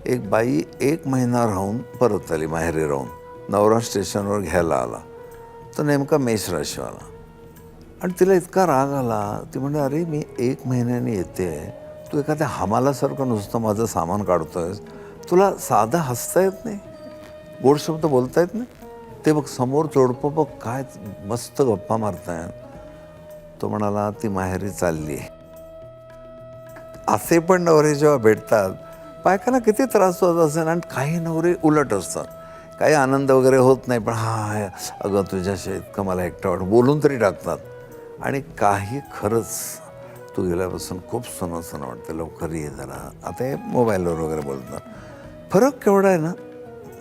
एक बाई 1 महिना राहून परत आली, माहेरी राहून. नवरा स्टेशनवर घ्यायला आला, तर नेमका मेष राशीवाला. आणि तिला इतका राग आला, ती म्हणते, अरे मी 1 महिन्याने येते, तू एखाद्या हमालासारखं नुसतं माझं सामान काढतोयस, तुला साधं हसता येत नाही, गोड शब्द बोलता येत नाही. ते बघ समोर जोडपं बघ काय मस्त गप्पा मारतायत. तो म्हणाला, ती माहेरी चालली आहे. असे पण नवरे जेव्हा भेटतात, बायकांना किती त्रास होत असेल. आणि काही नवरे उलट असतात, काही आनंद वगैरे होत नाही, पण हा अगं तुझ्याशी इतकं मला एकटं वाटतं बोलून तरी टाकतात. आणि काही खरंच तू गेल्यापासून खूप सणं वाटतं, लवकर ये जरा. आता हे मोबाईलवर वगैरे बोलतात. फरक केवढा आहे ना,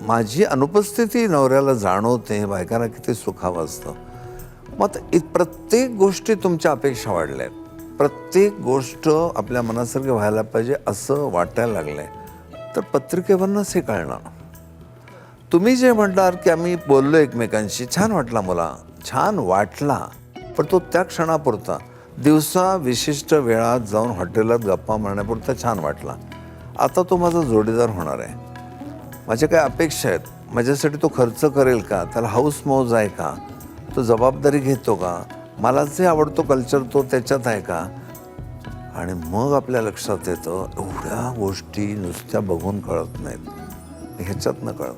माझी अनुपस्थिती नवऱ्याला जाणवते, बायकांना किती सुखावं असतं. मग प्रत्येक गोष्टी तुमच्या अपेक्षा वाढल्या आहेत. प्रत्येक गोष्ट आपल्या मनासारखी व्हायला पाहिजे असं वाटायला लागलं आहे, तर पत्रिकेवरनंच हे कळणार. तुम्ही जे म्हणणार की आम्ही बोललो एकमेकांशी, छान वाटला मला, छान वाटला, पण तो त्या क्षणापुरता. दिवसा विशिष्ट वेळात जाऊन हॉटेलात गप्पा मारण्यापुरता छान वाटला. आता तो माझा जोडीदार होणार आहे, माझ्या काय अपेक्षा आहेत, माझ्यासाठी तो खर्च करेल का, त्याला हौस मौज आहे का, तो जबाबदारी घेतो का, मला जे आवडतो कल्चर तो त्याच्यात आहे का. आणि मग आपल्या लक्षात येतं, एवढ्या गोष्टी नुसत्या बघून कळत नाहीत, ह्याच्यातनं कळत.